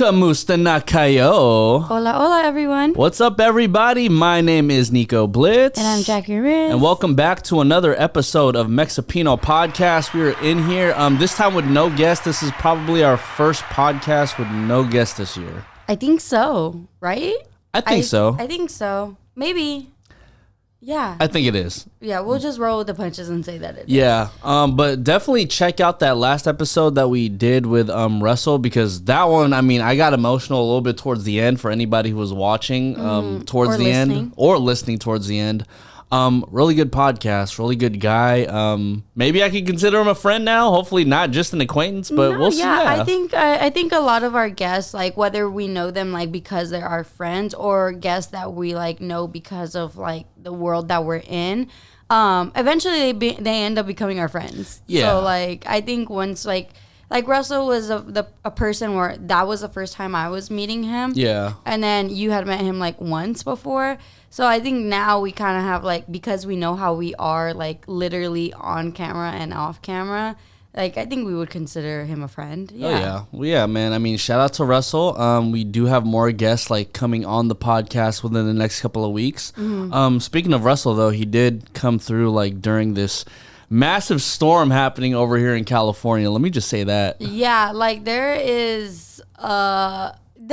Kamusta na kayo? Hola, hola, everyone. What's up, everybody? My name is Nico Blitz. And I'm Jackie Riz. And welcome back to another episode of Mexipino Podcast. We are in here, this time with no guest. This is probably our first podcast with no guest this year. I think so, right? I think so. I think so. Maybe. Yeah. I think it is. Yeah, we'll just roll with the punches and say that it is. Yeah, but definitely check out that last episode that we did with Russell, because that one, I mean, I got emotional a little bit towards the end for anybody who was watching towards the end or listening towards the end. Really good podcast, really good guy. Maybe I could consider him a friend now. Hopefully not just an acquaintance, but we'll see. Yeah, I think a lot of our guests, like whether we know them like because they're our friends or guests that we like know because of like the world that we're in, eventually they end up becoming our friends. Yeah. So like I think once like Russell was a person where that was the first time I was meeting him. Yeah. And then you had met him like once before. So I think now we kind of have like, because we know how we are like literally on camera and off camera, like I think we would consider him a friend. Yeah. Oh yeah. Well, yeah, man. I mean, shout out to Russell. We do have more guests like coming on the podcast within the next couple of weeks. Mm-hmm. Speaking of Russell though, he did come through like during this massive storm happening over here in California. Let me just say that. Yeah, like there is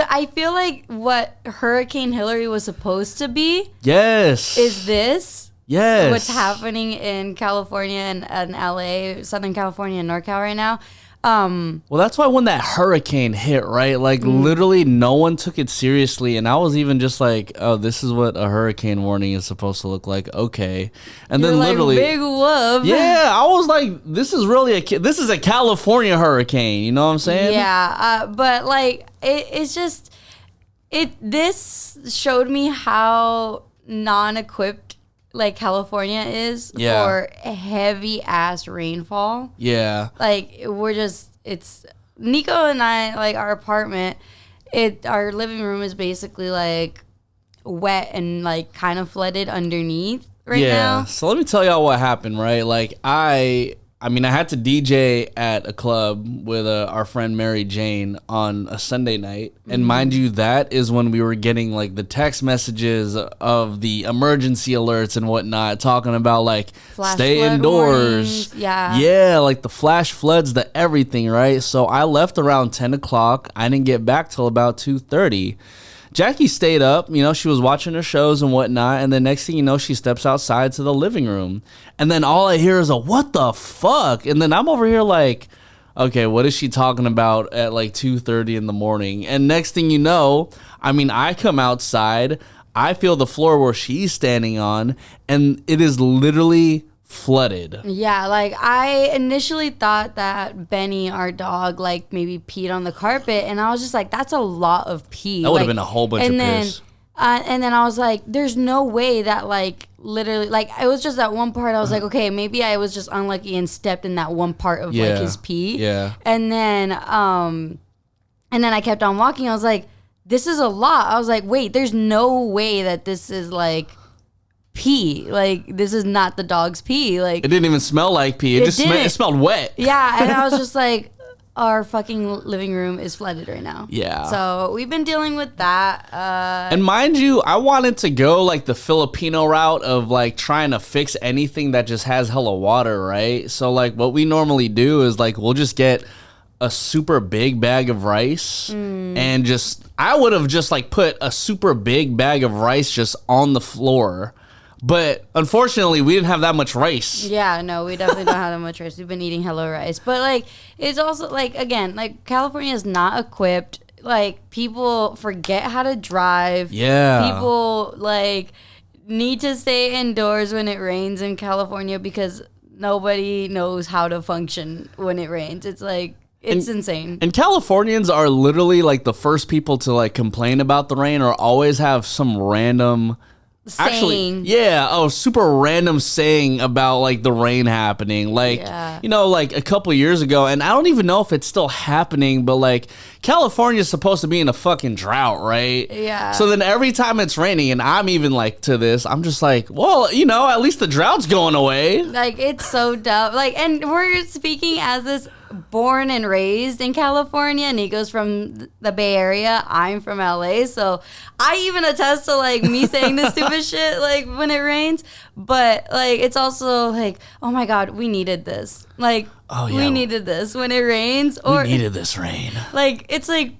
I feel like what Hurricane Hillary was supposed to be. Yes. Is this. Yes. What's happening in California and LA, Southern California and NorCal right now. Well, that's why when that hurricane hit, right? Like literally no one took it seriously. And I was even just like, oh, this is what a hurricane warning is supposed to look like. Okay. And You're then like, literally. big whoop. Yeah. I was like, this is really this is a California hurricane. You know what I'm saying? Yeah. But like, it's just, this showed me how non-equipped like California is for heavy ass rainfall. Yeah. Like it's Nico and I, like our apartment, our living room is basically like wet and like kind of flooded underneath right now. So let me tell y'all what happened, right? Like I mean, I had to DJ at a club with our friend Mary Jane on a Sunday night. And mind you, that is when we were getting like the text messages of the emergency alerts and whatnot, talking about like stay indoors. Warnings. Yeah. Yeah, like the flash floods, the everything, right? So I left around 10 o'clock. I didn't get back till about 2:30. Jackie stayed up, you know, she was watching her shows and whatnot, and the next thing you know, she steps outside to the living room. And then all I hear is a, what the fuck? And then I'm over here like, okay, what is she talking about at like 2:30 in the morning? And next thing you know, I mean, I come outside, I feel the floor where she's standing on, and it is literally flooded. Yeah, like I initially thought that Benny, our dog, like maybe peed on the carpet, and I was just like, that's a lot of pee. That would have been a whole bunch of piss. And then I was like, there's no way that like literally, like it was just that one part. I was like, okay, maybe I was just unlucky and stepped in that one part of like his pee. Yeah. And then I kept on walking. I was like, this is a lot. I was like, wait, there's no way that this is like pee. Like this is not the dog's pee. Like it didn't even smell like pee. It smelled wet. Yeah, and I was just like, our fucking living room is flooded right now. Yeah. So we've been dealing with that. And mind you, I wanted to go like the Filipino route of like trying to fix anything that just has hella water, right? So like what we normally do is like we'll just get a super big bag of rice and I would have just like put a super big bag of rice just on the floor. But unfortunately, we didn't have that much rice. Yeah, no, we definitely don't have that much rice. We've been eating hello rice. But, like, it's also, like, again, like, California is not equipped. Like, people forget how to drive. Yeah. People, like, need to stay indoors when it rains in California because nobody knows how to function when it rains. It's, like, it's insane. And Californians are literally, like, the first people to, like, complain about the rain or always have some random saying. Super random saying about like the rain happening, like you know, like a couple years ago, and I don't even know if it's still happening, but like California's supposed to be in a fucking drought, right? Yeah. So then every time it's raining, and I'm even like to this, I'm just like, well, you know, at least the drought's going away. Like it's so dumb. Like, and we're speaking as this born and raised in California. Nico's from the Bay Area. I'm from LA. So I even attest to like me saying this stupid shit like when it rains. But like it's also like, oh my God, we needed this. Like we needed this when it rains. Or we needed this rain. Like it's like,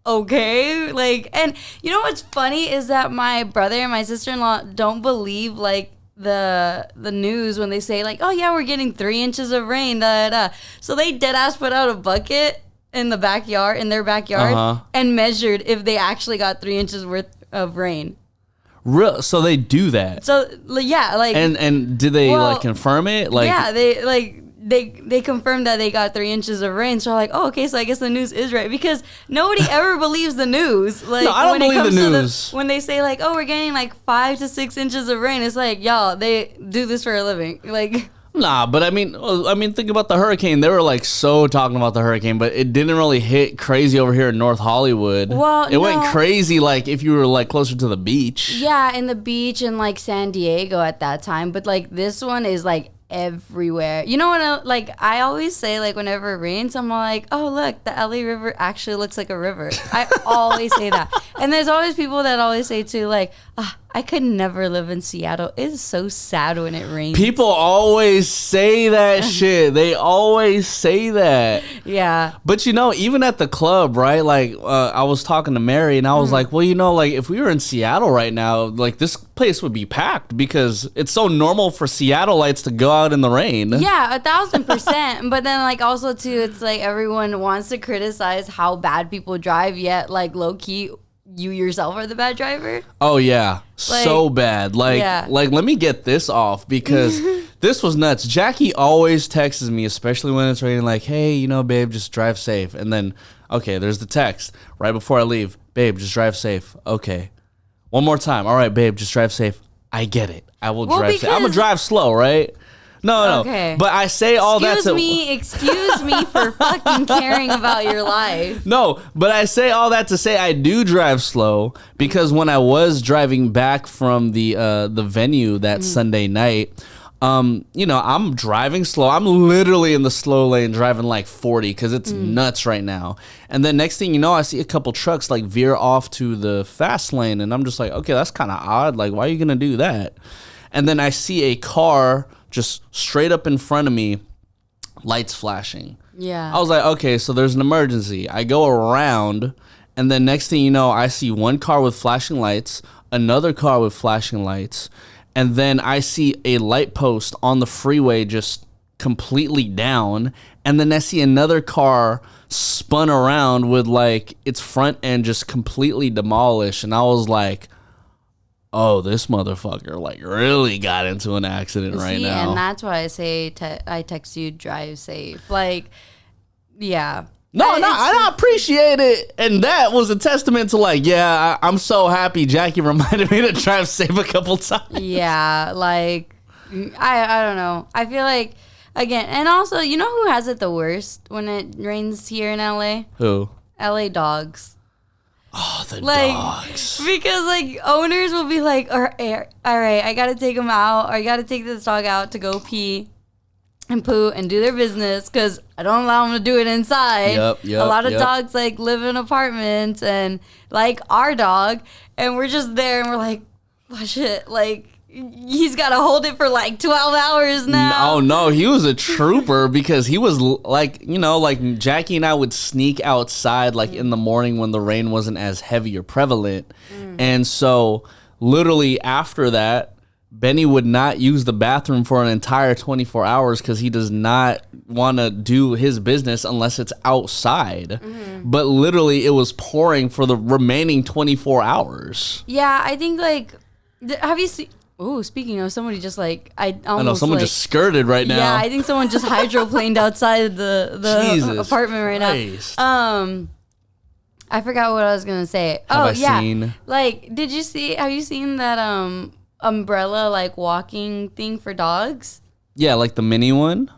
okay, like, and you know what's funny is that my brother and my sister-in-law don't believe like the news when they say like, oh yeah, we're getting 3 inches of rain, da da da. So they dead ass put out a bucket in their backyard, and measured if they actually got 3 inches worth of rain. Real? So they do that? So yeah, like, and did they like confirm it? Like, yeah, they like. They confirmed that they got 3 inches of rain. So like, oh, okay, so I guess the news is right, because nobody ever believes the news. Like, no, I don't believe the news. When they say like, oh, we're getting like 5 to 6 inches of rain, it's like, y'all, they do this for a living. Like, nah, but I mean, think about the hurricane. They were like so talking about the hurricane, but it didn't really hit crazy over here in North Hollywood. Well, it went crazy like if you were like closer to the beach. Yeah, in the beach in like San Diego at that time. But like this one is like everywhere. You know what? Like I always say, like whenever it rains, I'm like, oh look, the LA River actually looks like a river. I always say that. And there's always people that always say too, like, I could never live in Seattle. It is so sad when it rains. People always say that shit. They always say that. Yeah. But you know, even at the club, right? Like I was talking to Mary and I was like, well, you know, like if we were in Seattle right now, like this place would be packed because it's so normal for Seattleites to go out in the rain. Yeah, 1,000%. But then like also too, it's like everyone wants to criticize how bad people drive, yet like low key, you yourself are the bad driver. Oh yeah, like, so bad. Like, like let me get this off because this was nuts. Jackie always texts me, especially when it's raining, like, hey, you know, babe, just drive safe. And then, okay, there's the text right before I leave. Babe, just drive safe. Okay. One more time. All right, babe, just drive safe. I get it. I will drive safe. I'm gonna drive slow, right? No. Okay. But I say all that to... Excuse me for fucking caring about your life. No, but I say all that to say I do drive slow because when I was driving back from the venue that Sunday night, you know, I'm driving slow. I'm literally in the slow lane driving like 40 because it's nuts right now. And then next thing you know, I see a couple trucks like veer off to the fast lane. And I'm just like, okay, that's kind of odd. Like, why are you going to do that? And then I see a car just straight up in front of me, lights flashing. Yeah. I was like, okay, so there's an emergency. I go around, and then next thing you know, I see one car with flashing lights, another car with flashing lights, and then I see a light post on the freeway just completely down, and then I see another car spun around with like its front end just completely demolished, and I was like, oh, this motherfucker like really got into an accident right now. And that's why I say I text you, drive safe. Like, yeah. No, I appreciate it. And that was a testament to like, yeah, I'm so happy Jackie reminded me to drive safe a couple times. Yeah, like, I don't know. I feel like, again, and also, you know who has it the worst when it rains here in LA? Who? LA dogs. Oh, the dogs. Because, like, owners will be like, all right, I got to take him out, or I got to take this dog out to go pee and poo and do their business, because I don't allow them to do it inside. Yep, a lot of dogs, like, live in apartments, and, like, our dog, and we're just there, and we're like, oh, shit, like, he's got to hold it for like 12 hours now. Oh, no, he was a trooper because he was like, you know, like Jackie and I would sneak outside like in the morning when the rain wasn't as heavy or prevalent. And so literally after that, Benny would not use the bathroom for an entire 24 hours because he does not want to do his business unless it's outside. But literally it was pouring for the remaining 24 hours. Yeah, I think like, have you seen... Oh, speaking of, somebody just like I know someone just skirted right now. Yeah, I think someone just hydroplaned outside the apartment right Christ. now. I forgot what I was gonna say. Seen? Like, have you seen that umbrella like walking thing for dogs? Yeah, like the mini one.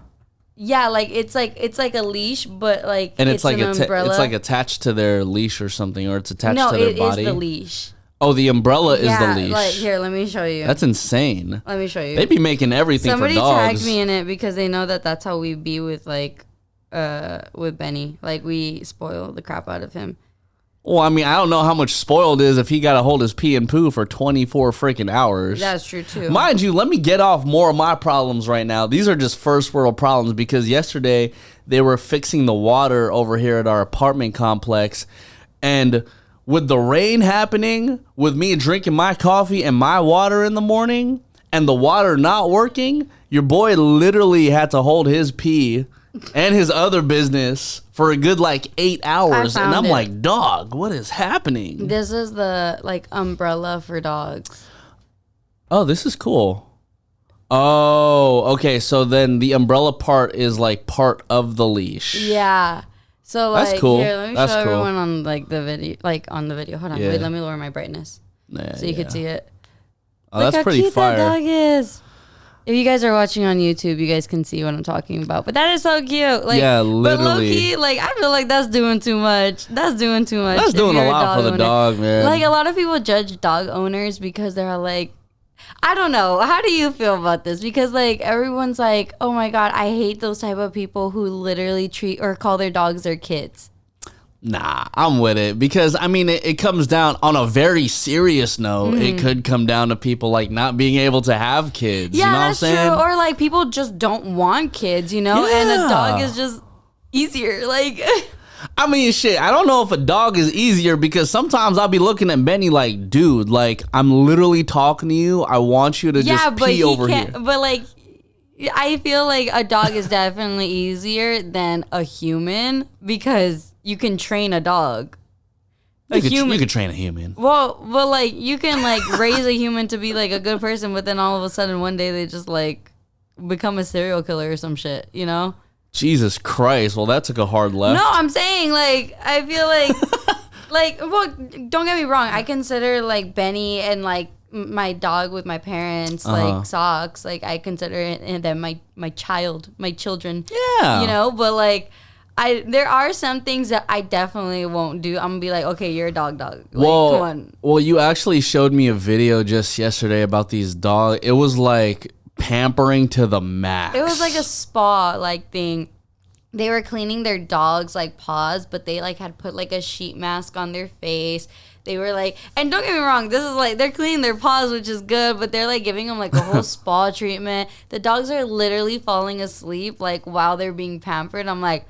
Yeah, like it's like a leash, but like and it's like an umbrella. It's like attached to their leash or something, or it's attached to their body. No, it is the leash. Oh, the umbrella is the leash. Like, here, let me show you. That's insane. Let me show you. They be making everything for dogs. Somebody tagged me in it because they know that that's how we be with, like, with Benny. Like, we spoil the crap out of him. Well, I mean, I don't know how much spoiled is if he got to hold his pee and poo for 24 freaking hours. That's true, too. Mind you, let me get off more of my problems right now. These are just first world problems because yesterday they were fixing the water over here at our apartment complex. And with the rain happening, with me drinking my coffee and my water in the morning, and the water not working, your boy literally had to hold his pee and his other business for a good like 8 hours. And I'm like, dog, what is happening? This is the like umbrella for dogs. Oh, this is cool. Oh, okay. So then the umbrella part is like part of the leash. Yeah. So like, that's cool. Here, let me that's show cool. everyone on like the video, Hold on, Yeah. wait, let me lower my brightness so you can see it. Oh, Look that's how pretty cute fire. that dog is. If you guys are watching on YouTube, you guys can see what I'm talking about. But that is so cute. Like, yeah, literally. But low-key, like, I feel like that's doing too much. That's doing too much. That's doing a lot for the dog, man. Like, a lot of people judge dog owners because they're like, I don't know. How do you feel about this? Because, like, everyone's like, oh, my God, I hate those type of people who literally treat or call their dogs their kids. Nah, I'm with it because I mean it comes down on a very serious note. It could come down to people like not being able to have kids. Yeah, you know that's what I'm saying? true. Or like people just don't want kids, you know, and a dog is just easier. Like, I mean, shit. I don't know if a dog is easier because sometimes I'll be looking at Benny like, dude, like I'm literally talking to you. I want you to just pee over here. But like, I feel like a dog is definitely easier than a human because you can train a dog. You could train a human. Well, like you can like raise a human to be like a good person, but then all of a sudden one day they just like become a serial killer or some shit, you know? Jesus Christ. Well, that took a hard left. No, I'm saying like I feel like well, don't get me wrong. I consider like Benny and like my dog with my parents, like Socks, like I consider it them my children. Yeah. You know, but like there are some things that I definitely won't do. I'm gonna be like, okay, you're a dog. Like, well, come on. Well, you actually showed me a video just yesterday about these dogs. It was like pampering to the max. It was like a spa like thing. They were cleaning their dogs like paws, but they like had put like a sheet mask on their face. They were like, and don't get me wrong, this is like, they're cleaning their paws, which is good, but they're like giving them like a whole spa treatment. The dogs are literally falling asleep like while they're being pampered. I'm like,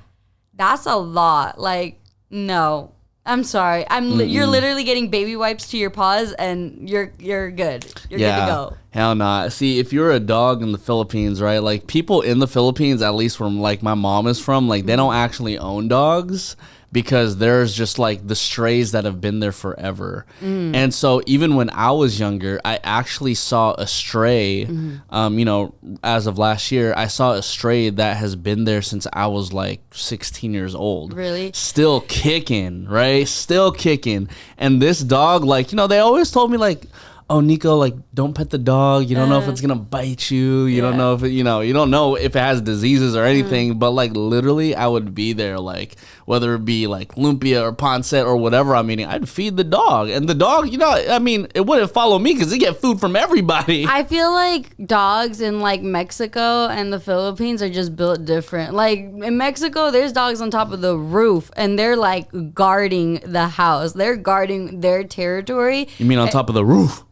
that's a lot. Like, no, I'm sorry. You're literally getting baby wipes to your paws and you're good. You're good to go. Hell nah. See, if you're a dog in the Philippines, right? Like people in the Philippines, at least from like my mom is from, like they don't actually own dogs because there's just like the strays that have been there forever. And so even when I was younger, I actually saw a stray, you know, as of last year, I saw a stray that has been there since I was like 16 years old. Really? Still kicking, right? Still kicking. And this dog, like, you know, they always told me like, oh, Nico, like, don't pet the dog. You don't know if it's going to bite you. You don't know if it, you don't know if it has diseases or anything. But, like, literally, I would be there, like, whether it be, like, lumpia or pancit or whatever I'm eating, I'd feed the dog. And the dog, you know, I mean, it wouldn't follow me because they get food from everybody. I feel like dogs in, like, Mexico and the Philippines are just built different. Like, in Mexico, there's dogs on top of the roof, and they're, like, guarding the house. They're guarding their territory. You mean on top of the roof?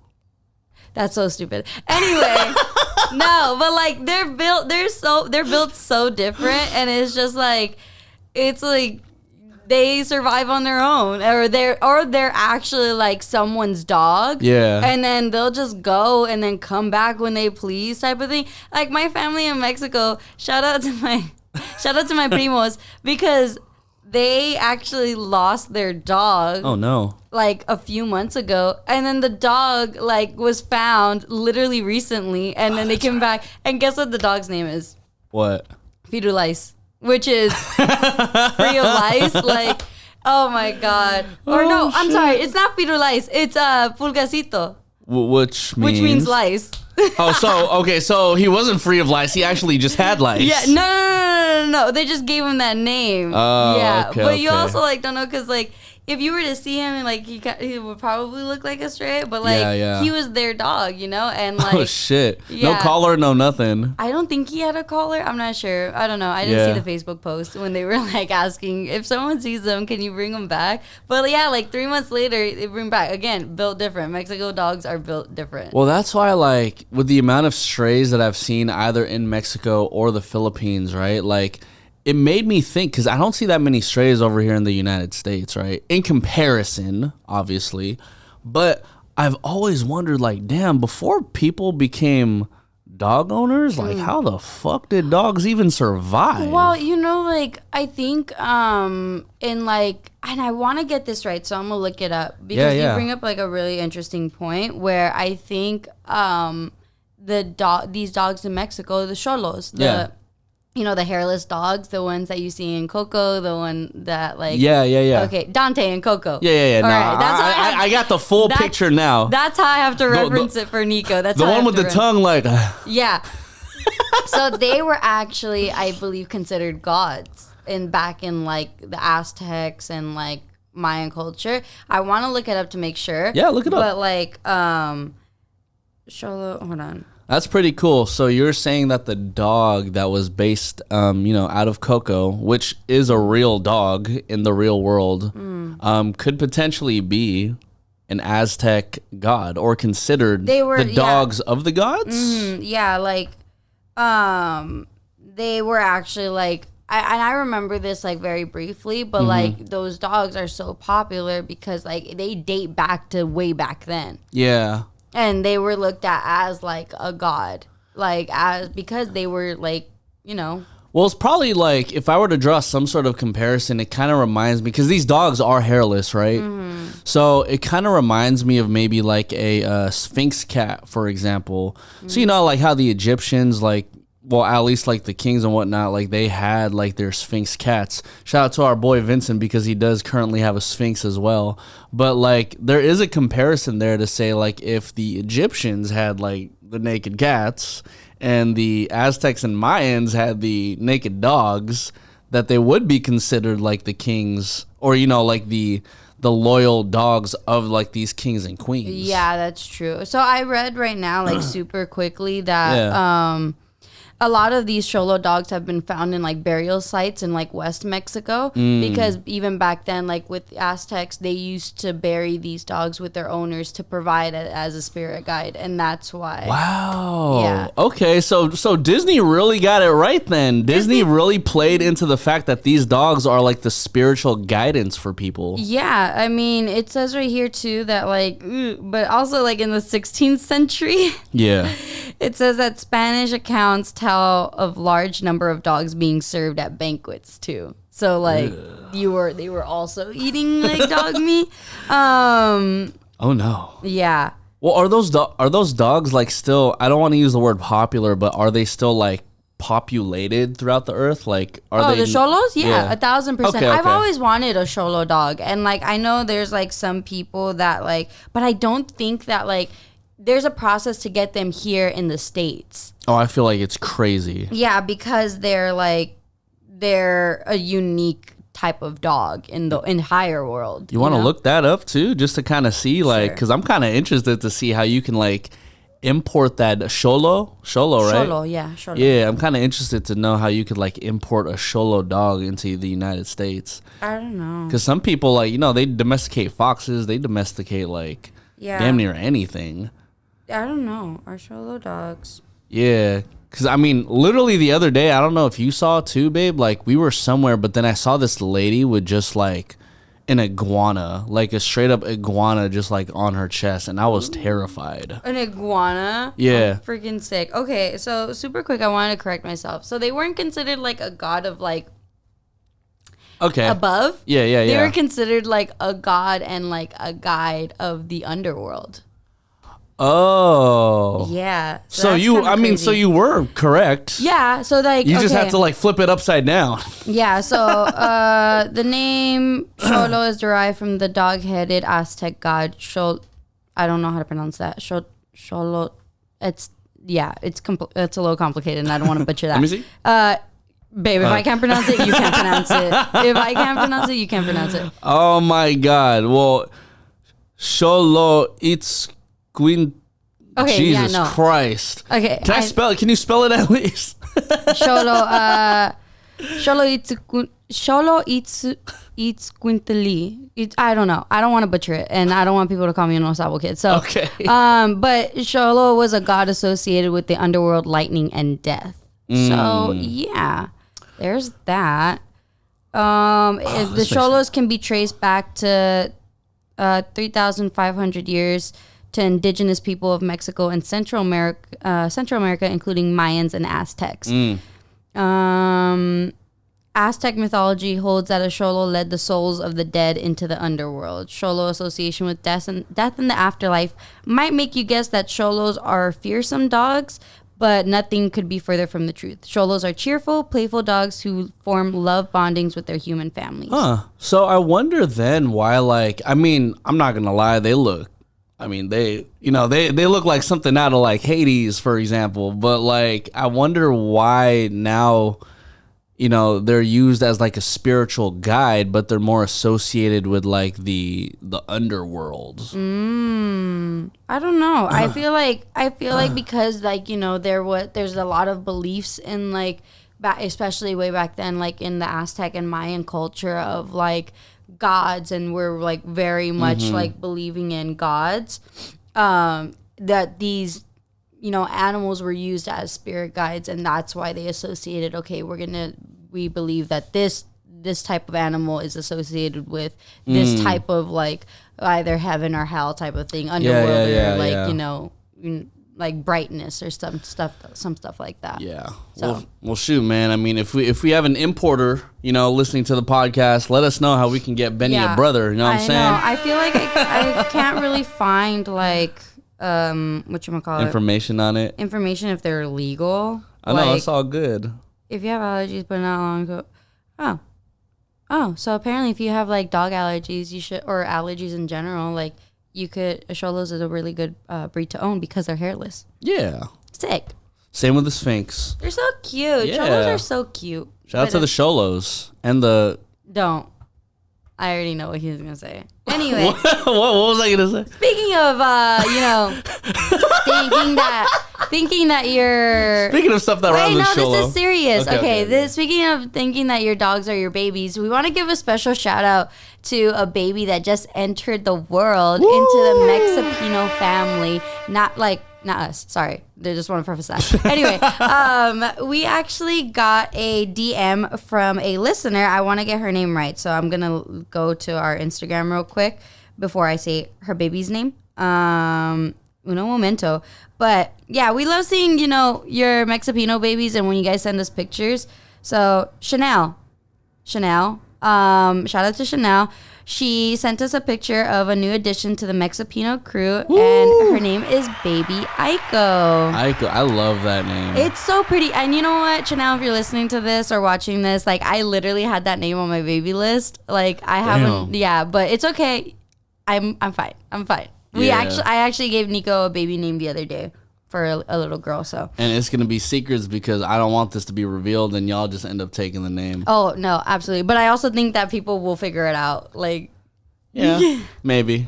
That's so stupid. Anyway, no, but like they're built so different, and it's just like it's like they survive on their own, or they're actually like someone's dog. Yeah. And then they'll just go and then come back when they please, type of thing. Like my family in Mexico, shout out to my primos, because they actually lost their dog. Oh no. Like a few months ago, and then the dog like was found literally recently, and then they came back, and guess what the dog's name is? What? Firulais, which is free of lice. Like, oh my god. Or no, I'm sorry, it's not Firulais, it's Pulgasito, which means lice. Oh, so he wasn't free of lice. He actually just had lice. Yeah, no. They just gave him that name. Oh, yeah, okay, but you okay. also like don't know because like if you were to see him, like he would probably look like a stray, but like he was their dog, you know, and like oh shit, no collar, no nothing. I don't think he had a collar. I'm not sure. I don't know. I didn't see the Facebook post when they were like asking if someone sees them, can you bring them back? But yeah, like 3 months later, they bring back again, built different. Mexico dogs are built different. Well, that's why, like, with the amount of strays that I've seen either in Mexico or the Philippines, right? Like, it made me think, because I don't see that many strays over here in the United States, right? In comparison, obviously. But I've always wondered, like, damn, before people became dog owners, like, how the fuck did dogs even survive? Well, you know, like, I think in like, and I want to get this right, so I'm gonna look it up, because you bring up like a really interesting point where I think these dogs in Mexico, the cholos, you know, the hairless dogs, the ones that you see in Coco, the one that like... Yeah. Okay, Dante and Coco. Yeah. All right, that's I got the full picture now. That's how I have to reference it for Nico. That's the one with the tongue like... Yeah. So they were actually, I believe, considered gods back in like the Aztecs and like Mayan culture. I want to look it up to make sure. Yeah, look it up. But like, hold on. That's pretty cool. So you're saying that the dog that was based, out of Coco, which is a real dog in the real world, could potentially be an Aztec god or considered the dogs of the gods? Mm-hmm. Yeah, like, they were actually like, I remember this like very briefly, but like those dogs are so popular because like they date back to way back then. Yeah. And they were looked at as like a god, because they were like, you know. Well, it's probably like if I were to draw some sort of comparison, it kind of reminds me, because these dogs are hairless, right? Mm-hmm. So it kind of reminds me of maybe like a Sphinx cat, for example. Mm-hmm. So, you know, like how the Egyptians, like, well, at least like the kings and whatnot, like they had like their Sphinx cats. Shout out to our boy Vincent, because he does currently have a Sphinx as well. But like there is a comparison there to say like if the Egyptians had like the naked cats and the Aztecs and Mayans had the naked dogs, that they would be considered like the kings, or, you know, like the loyal dogs of like these kings and queens. Yeah, that's true. So I read right now like super quickly that a lot of these Xolo dogs have been found in like burial sites in like West Mexico, because even back then, like with the Aztecs, they used to bury these dogs with their owners to provide it as a spirit guide, and that's why. Wow. Yeah. Okay, so Disney really got it right then. Disney really played into the fact that these dogs are like the spiritual guidance for people. Yeah, I mean, it says right here too that like, but also like in the 16th century. Yeah. It says that Spanish accounts tell of large number of dogs being served at banquets too. So like they were also eating like dog meat. Oh no. Yeah. Well, are those dogs like still, I don't want to use the word popular, but are they still like populated throughout the earth? Like are they the Xolos? Yeah, 1,000%. Okay. I've always wanted a Xolo dog, and like I know there's like some people that like, but I don't think that like there's a process to get them here in the States. Oh, I feel like it's crazy. Yeah, because they're a unique type of dog in the entire world. You want to look that up too, just to kind of see, like, because I'm kind of interested to see how you can like import that Xolo, right? Xolo, yeah, Xolo. Yeah, I'm kind of interested to know how you could like import a Xolo dog into the United States. I don't know. Because some people, like, you know, they domesticate foxes, they domesticate like damn near anything. I don't know. Our Xolo dogs. Yeah, because I mean, literally the other day, I don't know if you saw too, babe, like we were somewhere, but then I saw this lady with just like an iguana, like a straight up iguana just like on her chest, and I was terrified. An iguana? Yeah. I'm freaking sick. Okay, so super quick, I wanted to correct myself. So they weren't considered like a god of like above. Yeah. They were considered like a god and like a guide of the underworld. Oh. Yeah. So you were correct. Yeah. So like you just have to like flip it upside down. Yeah. So the name Xolo is derived from the dog-headed Aztec god Xol. I don't know how to pronounce that. Xolo. It's a little complicated, and I don't want to butcher that. Let me see. Babe, if I can't pronounce it, you can't pronounce it. If I can't pronounce it, you can't pronounce it. Oh my God. Well, Xolo Itzcuintli. Okay, Jesus yeah, no. Christ. Okay. Can I spell it? Can you spell it at least? Xolo Itzcuintli. I don't know. I don't want to butcher it, and I don't want people to call me a No Sabo kid. So, Okay. But Xolo was a god associated with the underworld, lightning, and death. So yeah, there's that. The Xolos can be traced back to 3,500 years to indigenous people of Mexico and Central America, including Mayans and Aztecs. Aztec mythology holds that a Xolo led the souls of the dead into the underworld. Xolo association with death and the afterlife might make you guess that Xolos are fearsome dogs, but nothing could be further from the truth. Xolos are cheerful, playful dogs who form love bondings with their human families. So I wonder then why, like, I mean, I'm not going to lie, they look like something out of like Hades, for example, but like, I wonder why now, they're used as like a spiritual guide, but they're more associated with like the underworld. I don't know. I feel like because like, there's a lot of beliefs in like, especially way back then, like in the Aztec and Mayan culture of like gods, and we're like very much like believing in gods, that these animals were used as spirit guides, and that's why they associated, okay, we believe that this type of animal is associated with this type of like either heaven or hell type of thing, underworld, like brightness or some stuff like that. Yeah. So. Well, shoot, man. I mean, if we have an importer, listening to the podcast, let us know how we can get Benny a brother. You know what I'm saying? I feel like I can't really find like whatchamacallit? Information on it. Information if they're legal. I know, it's all good. If you have allergies but not long ago. Oh, so apparently if you have like dog allergies, you should, or allergies in general, like a Xolos is a really good breed to own because they're hairless. Yeah. Sick. Same with the Sphinx. They're so cute. Yeah. Xolos are so cute. Shout out to the Xolos and the... Don't. I already know what he was going to say. Anyway. what was I going to say? Speaking of, thinking that you're... Speaking of stuff that rhymes with Xolo. This is serious. Okay. Speaking of thinking that your dogs are your babies, we want to give a special shout out to a baby that just entered the world into the Mexipino family. Not us. Sorry. I just want to preface that. Anyway, we actually got a DM from a listener. I want to get her name right, so I'm going to go to our Instagram real quick before I say her baby's name. Uno momento. But yeah, we love seeing, your Mexipino babies and when you guys send us pictures. So Chanel, shout out to Chanel. She sent us a picture of a new addition to the Mexipino crew, and her name is Baby Aiko. Aiko, I love that name. It's so pretty. And you know what, Chanel, if you're listening to this or watching this, like, I literally had that name on my baby list. Like, I haven't, but it's okay. I'm fine. I actually gave Nico a baby name the other day for a little girl, so. And it's going to be secrets because I don't want this to be revealed and y'all just end up taking the name. Oh, no, absolutely. But I also think that people will figure it out. Like, yeah, maybe.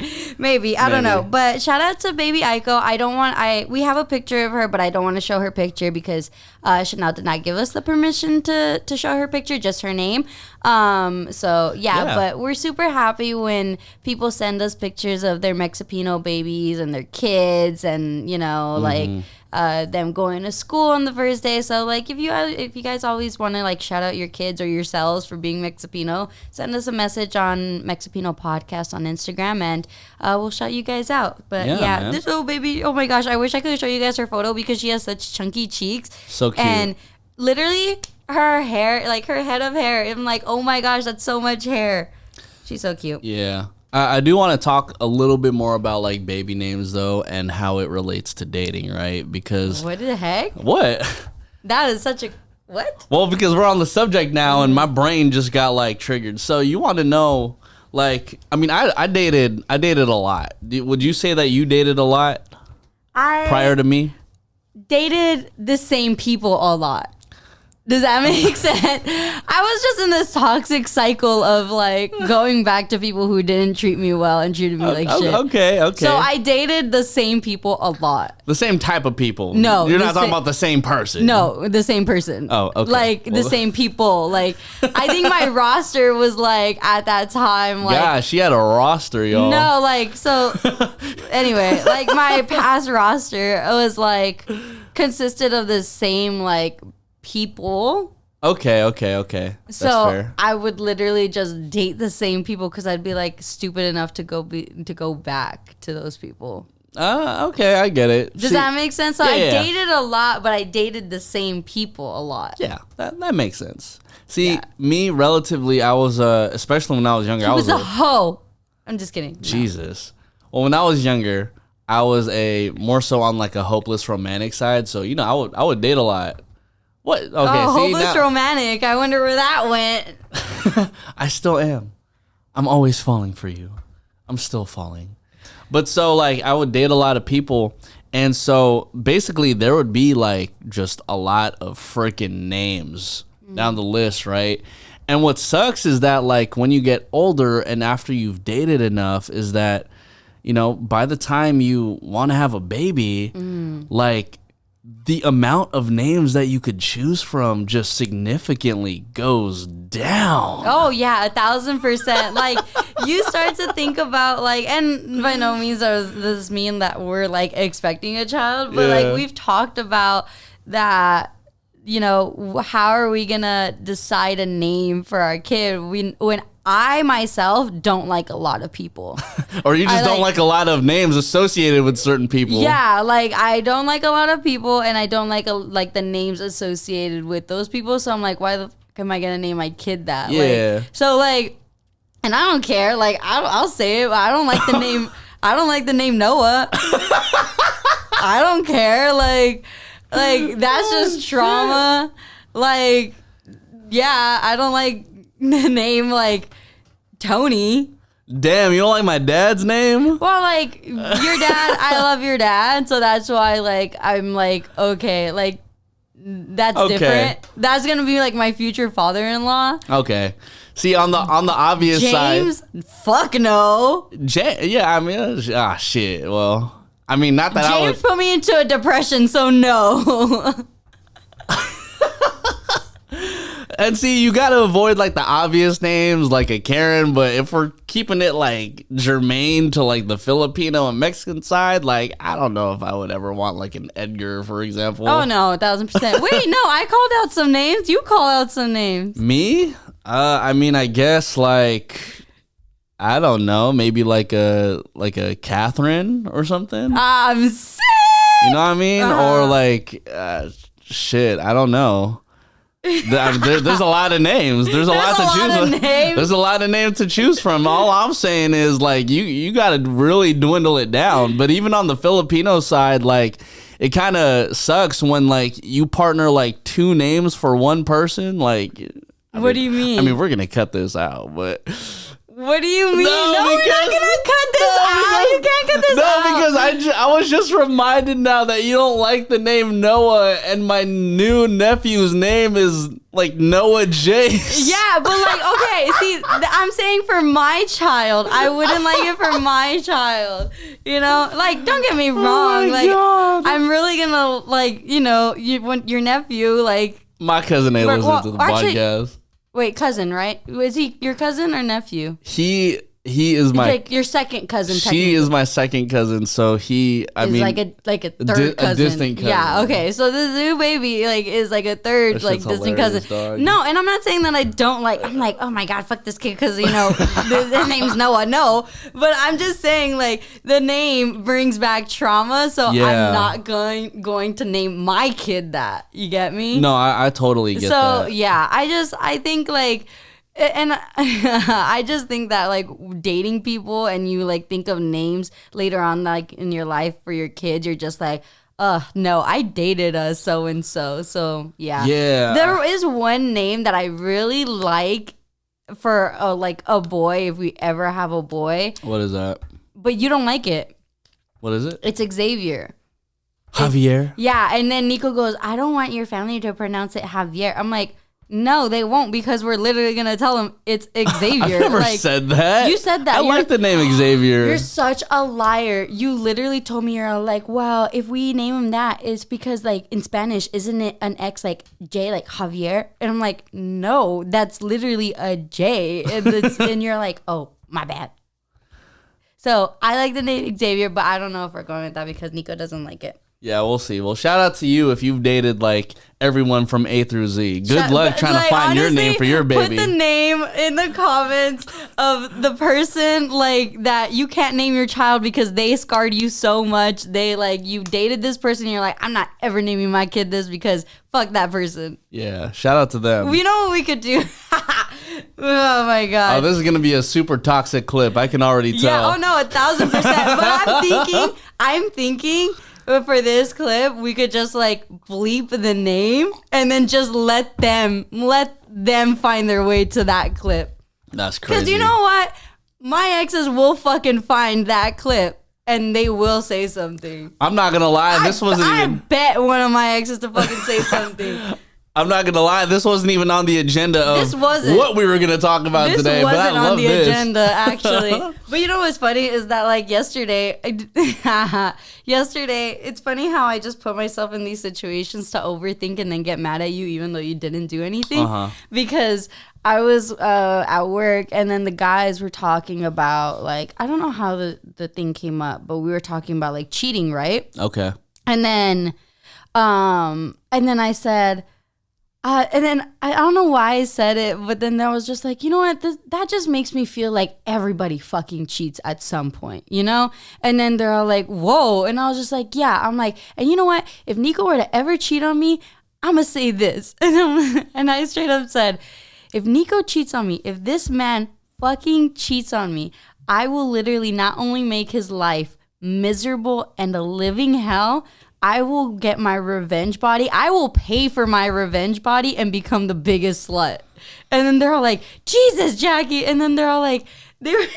I don't know. But shout out to Baby Aiko. We have a picture of her, but I don't want to show her picture because Chanel did not give us the permission to show her picture, just her name. But we're super happy when people send us pictures of their Mexipino babies and their kids and, them going to school on the first day. So, like, if you guys always want to, like, shout out your kids or yourselves for being Mexipino, send us a message on Mexipino Podcast on Instagram, and we'll shout you guys out. But, this little baby, oh, my gosh, I wish I could show you guys her photo because she has such chunky cheeks. So cute. And literally, her hair, like, her head of hair, I'm like, oh, my gosh, that's so much hair. She's so cute. Yeah. I do want to talk a little bit more about like baby names though and how it relates to dating, right? Because what the heck? What? That is such a what? Well, because we're on the subject now and my brain just got like triggered. So you want to know, like, I mean, I dated a lot. Would you say that you dated a lot prior to me? Dated the same people a lot. Does that make sense? I was just in this toxic cycle of like going back to people who didn't treat me well and treated me like shit. Okay. So I dated the same people a lot. The same type of people. No, you're not talking about the same person. No, the same person. Oh, okay. Like the same people. Like I think my roster was like at that time. Like, yeah, she had a roster, y'all. no, like so. Anyway, like my past roster was like consisted of the same like people. Okay. That's So fair. I would literally just date the same people because I'd be like stupid enough to go back to those people. Okay, I get it. Does that make sense? So I yeah. dated a lot, but I dated the same people a lot. Yeah, that makes sense. See, me relatively, I was especially when I was younger, He I was was a hoe. I'm just kidding. No. Jesus. Well, when I was younger, I was a more so on like a hopeless romantic side. So I would date a lot. What? Okay, hopeless romantic. I wonder where that went. I still am. I'm always falling for you. I'm still falling. But so like I would date a lot of people, and so basically there would be like just a lot of freaking names down the list, right? And what sucks is that like when you get older and after you've dated enough is that, by the time you want to have a baby, like the amount of names that you could choose from just significantly goes down. Oh yeah, 1,000%. Like you start to think about like, and by no means does this mean that we're like expecting a child, but like we've talked about that. How are we gonna decide a name for our kid? When I myself don't like a lot of people. Or you just don't like a lot of names associated with certain people. Yeah, like I don't like a lot of people, and I don't like the names associated with those people. So I'm like, why the fuck am I gonna name my kid that? Yeah. And I don't care. Like I'll say it. But I don't like the name. I don't like the name Noah. I don't care. Like that's just trauma. Like, yeah, I don't like the name like Tony. Damn, you don't like my dad's name? Well, like your dad, I love your dad, so that's why like I'm like okay, like that's different. That's gonna be like my future father-in-law. Okay. See, on the obvious James, side, fuck no. Yeah, I mean, shit. Well, I mean, not that James put me into a depression, so no. And see, you gotta avoid like the obvious names like a Karen, but if we're keeping it like germane to like the Filipino and Mexican side, like I don't know if I would ever want like an Edgar, for example. Oh no, 1,000%. Wait, no, I called out some names. You call out some names. Me? I mean, I guess like I don't know, maybe like a Catherine or something. I'm sick. You know what I mean? Or like shit, I don't know. There's a lot of names. There's a lot to choose from. There's a lot of names to choose from. All I'm saying is like you got to really dwindle it down. But even on the Filipino side, like it kind of sucks when like you partner like two names for one person. Like, what do you mean? I mean, we're gonna cut this out, but. What do you mean? No, we're not gonna cut this out. You can't cut this out. No, because I was just reminded now that you don't like the name Noah, and my new nephew's name is like Noah Jace. Yeah, but like, okay, see, I'm saying for my child, I wouldn't like it for my child. Like, don't get me wrong. God. I'm really gonna like, want your nephew, like. My cousin ain't listening to the podcast. Wait, cousin, right? Was he your cousin or nephew? He is my like your second cousin. She is my second cousin, so I mean like a third cousin. A distant cousin. Yeah, okay. So the new baby like is like a third like distant cousin. Dog. No, and I'm not saying that I don't like. I'm like, oh my god, fuck this kid because his name's Noah. No, but I'm just saying like the name brings back trauma, so I'm not going to name my kid that. You get me? No, I totally get that. So yeah, I think like. And I just think that like dating people and you like think of names later on like in your life for your kids, you're just like, no, I dated a so and so. So yeah. There is one name that I really like for like a boy if we ever have a boy. What is that? But you don't like it. What is it? It's Xavier. Javier. Yeah, and then Nico goes, I don't want your family to pronounce it Javier. I'm like, no, they won't, because we're literally gonna tell them it's Xavier. I never said that. You said that. I like the name Xavier. You're such a liar. You literally told me, you're like, well, if we name him that, it's because like in Spanish, isn't it an X like J, like Javier? And I'm like, no, that's literally a J. And you're like, oh, my bad. So I like the name Xavier, but I don't know if we're going with that because Nico doesn't like it. Yeah, we'll see. Well, shout out to you if you've dated like everyone from A through Z. Good luck trying to find your name for your baby. Put the name in the comments of the person like that you can't name your child because they scarred you so much. They like you dated this person and you're like, I'm not ever naming my kid this because fuck that person. Yeah, shout out to them. We know what we could do. Oh my god. Oh, this is gonna be a super toxic clip. I can already tell. Yeah. Oh no, 1,000%. But I'm thinking. But for this clip, we could just like bleep the name and then just let them find their way to that clip. That's crazy. Because you know what? My exes will fucking find that clip and they will say something. I'm not gonna lie, I bet one of my exes to fucking say something. I'm not gonna lie, this wasn't even on the agenda of what we were gonna talk about today. This wasn't on the agenda, actually. But you know what's funny is that like yesterday, it's funny how I just put myself in these situations to overthink and then get mad at you even though you didn't do anything. Because I was at work and then the guys were talking about like, I don't know how the thing came up, but we were talking about like cheating, right? Okay. And then I said, and then I don't know why I said it, but then I was just like, you know what? That just makes me feel like everybody fucking cheats at some point, you know? And then they're all like, whoa. And I was just like, yeah. I'm like, and you know what? If Nico were to ever cheat on me, I'm going to say this. And I straight up said, if Nico cheats on me, if this man fucking cheats on me, I will literally not only make his life miserable and a living hell, I will get my revenge body. I will pay for my revenge body and become the biggest slut. And then they're all like, Jesus, Jackie. And then they're all like, they're like,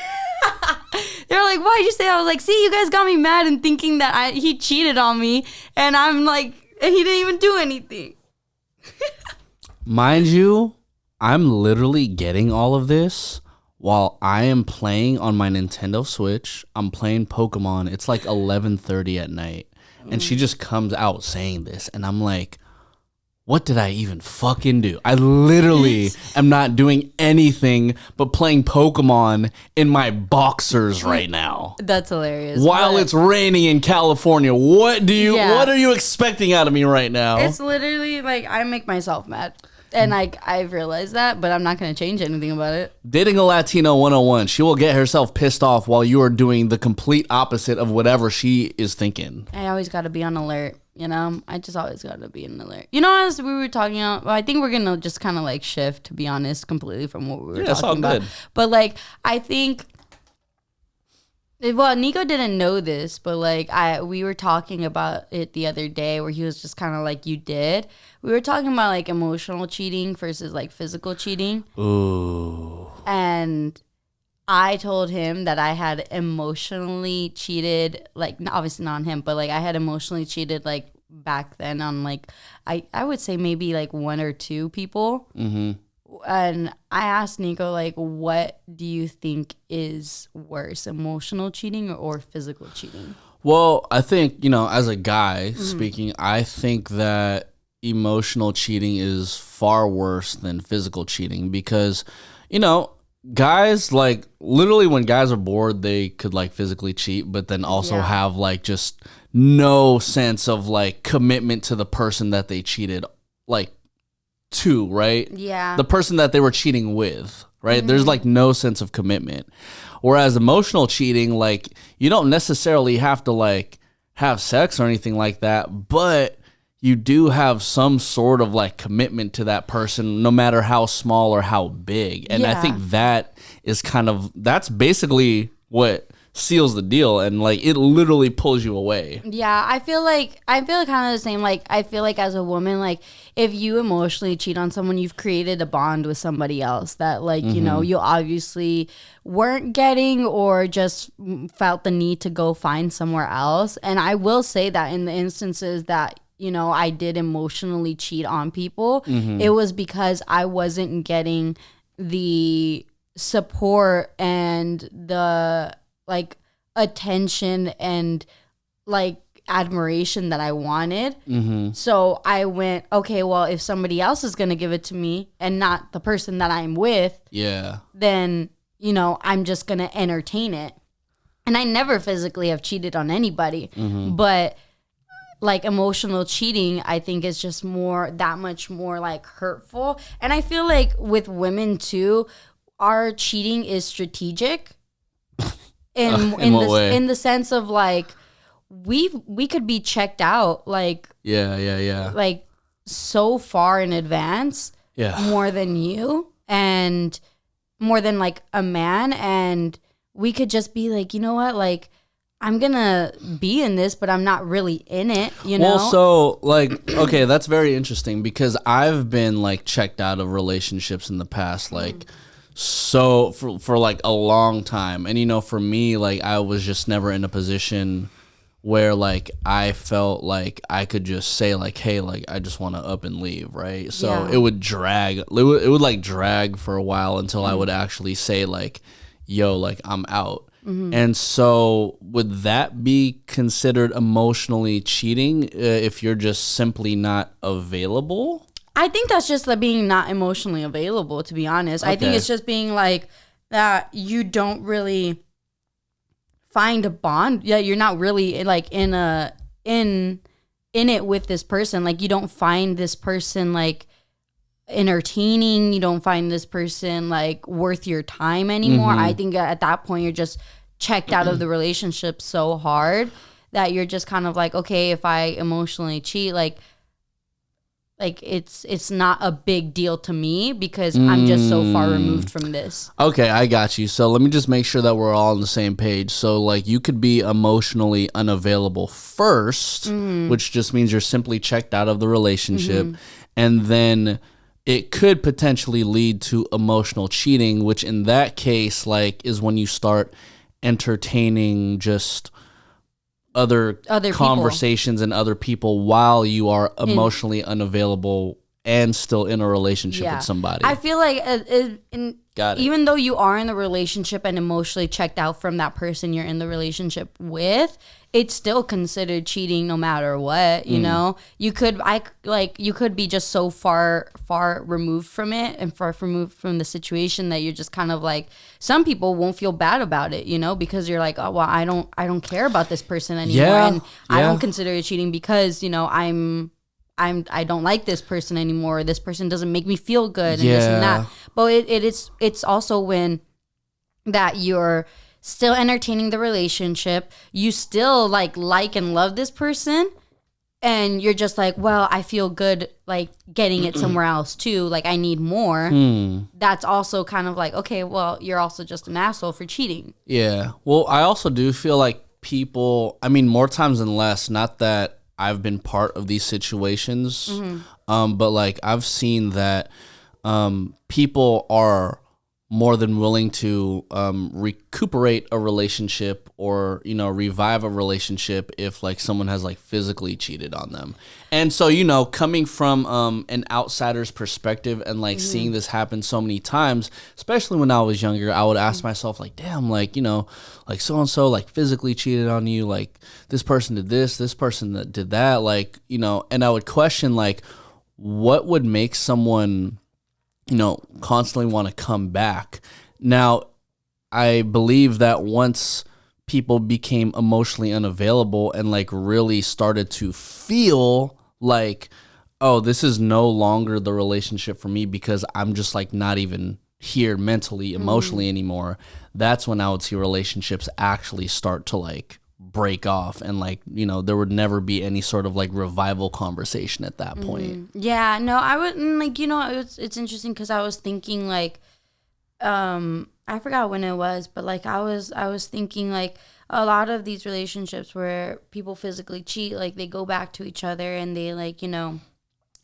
why'd you say that? I was like, see, you guys got me mad and thinking that he cheated on me. And I'm like, and he didn't even do anything. Mind you, I'm literally getting all of this while I am playing on my Nintendo Switch. I'm playing Pokemon. It's like 11:30 at night. And she just comes out saying this. And I'm like, what did I even fucking do? I literally am not doing anything but playing Pokemon in my boxers right now. That's hilarious. While it's raining in California. What are you expecting out of me right now? It's literally like I make myself mad. And I've realized that, but I'm not going to change anything about it. Dating a Latino 101. She will get herself pissed off while you are doing the complete opposite of whatever she is thinking. I always got to be on alert, you know? I just always got to be on alert. You know, as we were talking about, well, I think we're going to just kind of like shift, to be honest, completely from what we were talking about. Good. But like, I think... Well, Nico didn't know this, but like we were talking about it the other day where he was just kind of like, you did. We were talking about like emotional cheating versus like physical cheating. Ooh. And I told him that I had emotionally cheated, like obviously not on him, but like I had emotionally cheated like back then on like, I would say maybe like one or two people. Mm-hmm. And I asked Nico, like, what do you think is worse, emotional cheating or physical cheating? Well, I think, you know, as a guy speaking, I think that emotional cheating is far worse than physical cheating because, you know, guys, like, literally when guys are bored, they could, like, physically cheat, but then also have, like, just no sense of, like, commitment to the person that they cheated, like, to, right? Yeah. The person that they were cheating with, right? Mm-hmm. There's like no sense of commitment. Whereas emotional cheating, like you don't necessarily have to like have sex or anything like that, but you do have some sort of like commitment to that person, no matter how small or how big. And I think that is that's basically what seals the deal, and like it literally pulls you away. Yeah, I feel kind of the same. Like, I feel like as a woman, like if you emotionally cheat on someone, you've created a bond with somebody else that, like, you know, you obviously weren't getting, or just felt the need to go find somewhere else. And I will say that in the instances that, you know, I did emotionally cheat on people, it was because I wasn't getting the support and the like attention and like admiration that I wanted. So I went, okay, well, if somebody else is going to give it to me and not the person that I'm with, then, you know, I'm just going to entertain it. And I never physically have cheated on anybody, but like emotional cheating, I think is just that much more like hurtful. And I feel like with women too, our cheating is strategic in the sense of like we could be checked out like like so far in advance, more than you and more than like a man, and we could just be like, you know what, like I'm gonna be in this, but I'm not really in it, you know? Well, so, like, okay, that's very interesting because I've been, like, checked out of relationships in the past, like, so, for like, a long time. And, you know, for me, like, I was just never in a position where, like, I felt like I could just say, like, hey, like, I just want to up and leave, right? So it would drag. It would, like, drag for a while until I would actually say, like, yo, like, I'm out. And so would that be considered emotionally cheating if you're just simply not available? I think that's just like being not emotionally available, to be honest. Okay. I think it's just being like that you don't really find a bond. Yeah, you're not really like in it with this person. Like you don't find this person like entertaining. You don't find this person like worth your time anymore. I think at that point you're just checked out of the relationship so hard that you're just kind of like, okay, if I emotionally cheat, like it's not a big deal to me because I'm just so far removed from this. Okay, I got you. So let me just make sure that we're all on the same page. So like you could be emotionally unavailable first, which just means you're simply checked out of the relationship, and then it could potentially lead to emotional cheating, which in that case, like, is when you start entertaining just other conversations people. And other people while you are emotionally unavailable and still in a relationship with somebody. I feel like even though you are in a relationship and emotionally checked out from that person you're in the relationship with, it's still considered cheating no matter what, you know? You could be just so far removed from it and far removed from the situation that you're just kind of like, some people won't feel bad about it, you know, because you're like, oh well, I don't care about this person anymore, and I don't consider it cheating because, you know, I don't like this person anymore. This person doesn't make me feel good, and this and that. But it's also when that you're still entertaining the relationship, you still like and love this person, and you're just like, well, I feel good like getting it somewhere else too. Like I need more. That's also kind of like, okay, well, you're also just an asshole for cheating. Yeah. Well, I also do feel like people, I mean, more times than less, not that I've been part of these situations, but like I've seen that people are more than willing to recuperate a relationship or, you know, revive a relationship if like someone has like physically cheated on them. And so, you know, coming from an outsider's perspective and like seeing this happen so many times, especially when I was younger, I would ask myself like, damn, like, you know, like so-and-so like physically cheated on you, like this person did this person that did that, like, you know, and I would question like what would make someone, you know, constantly want to come back. Now, I believe that once people became emotionally unavailable and like really started to feel like, oh, this is no longer the relationship for me because I'm just like not even here mentally, emotionally anymore, that's when I would see relationships actually start to like break off, and like, you know, there would never be any sort of like revival conversation at that point. Yeah, no, I wouldn't, like, you know, it's interesting because I was thinking like I forgot when it was, but like I was thinking like a lot of these relationships where people physically cheat, like they go back to each other and they like, and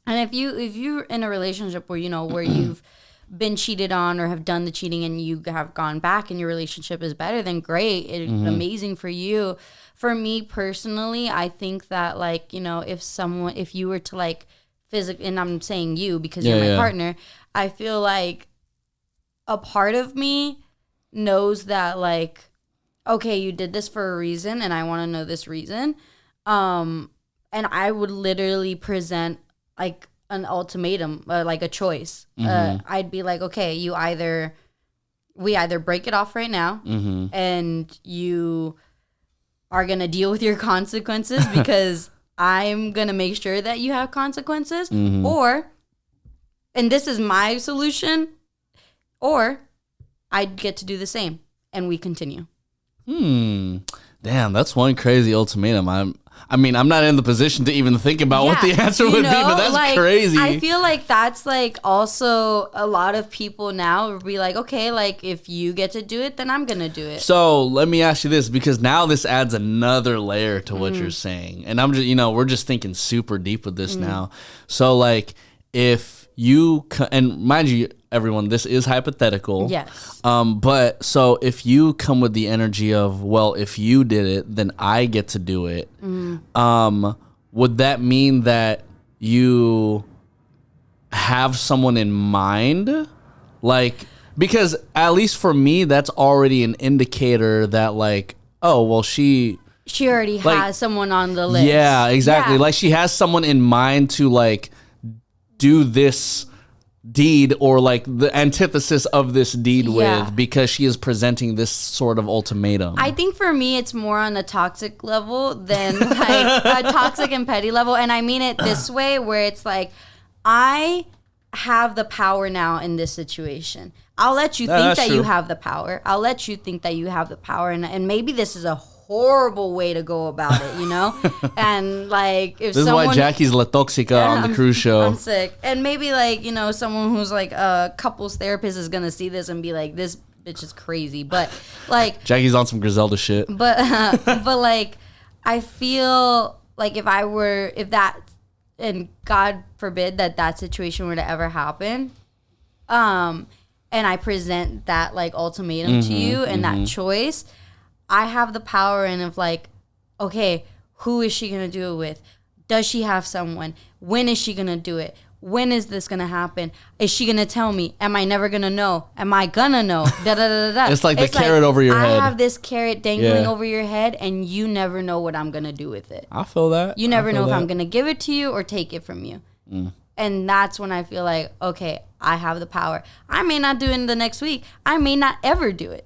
if you're in a relationship where, where you've been cheated on or have done the cheating and you have gone back and your relationship is better, then great. It's amazing for you. For me personally, I think that like, if you were to like physically, and I'm saying you because you're my partner, I feel like a part of me knows that like, okay, you did this for a reason and I want to know this reason. And I would literally present like an ultimatum, like a choice. I'd be like, okay, we either break it off right now and you are going to deal with your consequences because I'm going to make sure that you have consequences, or, and this is my solution, or I'd get to do the same and we continue. Damn, that's one crazy ultimatum. I'm not in the position to even think about what the answer would be, but that's like, crazy. I feel like that's like also a lot of people now would be like, okay, like if you get to do it, then I'm going to do it. So let me ask you this, because now this adds another layer to what you're saying. And I'm just, we're just thinking super deep with this now. So like if you, and mind you, everyone, this is hypothetical. Yes. But so if you come with the energy of, well, if you did it, then I get to do it. Would that mean that you have someone in mind? Like, because at least for me, that's already an indicator that like, oh, well, she already has someone on the list. Yeah, exactly. Yeah. Like she has someone in mind to like do this deed or like the antithesis of this deed with, because she is presenting this sort of ultimatum. I think for me it's more on a toxic level than like a toxic and petty level, and I mean it this way where it's like I have the power now in this situation. I'll let you think that you have the power. I'll let you think that you have the power, and maybe this is a horrible way to go about it, and like if this is why Jackie's La Toxica on the cruise show. I'm sick, and maybe like someone who's like a couples therapist is gonna see this and be like, this bitch is crazy, but like Jackie's on some Griselda shit. But like I feel like if that, and God forbid that situation were to ever happen, and I present that like ultimatum to you and that choice, I have the power in of like, okay, who is she going to do it with? Does she have someone? When is she going to do it? When is this going to happen? Is she going to tell me? Am I never going to know? Am I going to know? Da, da, da, da. It's like the carrot over your head. I have this carrot dangling over your head, and you never know what I'm going to do with it. I feel that. You never know if I'm going to give it to you or take it from you. And that's when I feel like, okay, I have the power. I may not do it in the next week. I may not ever do it.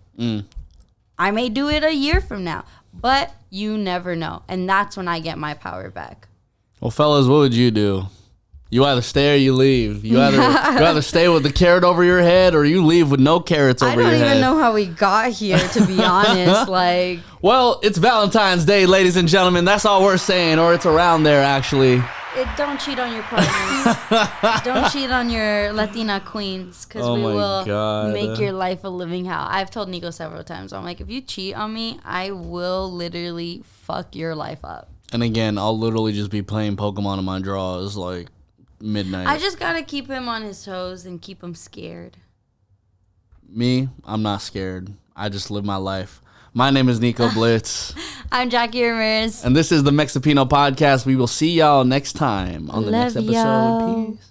I may do it a year from now, but you never know. And that's when I get my power back. Well, fellas, what would you do? You either stay or you leave. You either stay with the carrot over your head or you leave with no carrots over your head. I don't even know how we got here, to be honest. Like, well, it's Valentine's Day, ladies and gentlemen. That's all we're saying, or it's around there, actually. Don't cheat on your partners. Don't cheat on your Latina queens, because we will make your life a living hell. I've told Nico several times, I'm like, if you cheat on me, I will literally fuck your life up. And again, I'll literally just be playing Pokemon in my drawers like midnight. I just gotta keep him on his toes and keep him scared. Me, I'm not scared. I just live my life. My name is Nico Blitz. I'm Jackie Ramirez. And this is the Mexipino podcast. We will see y'all next time on the next episode. Y'all. Peace.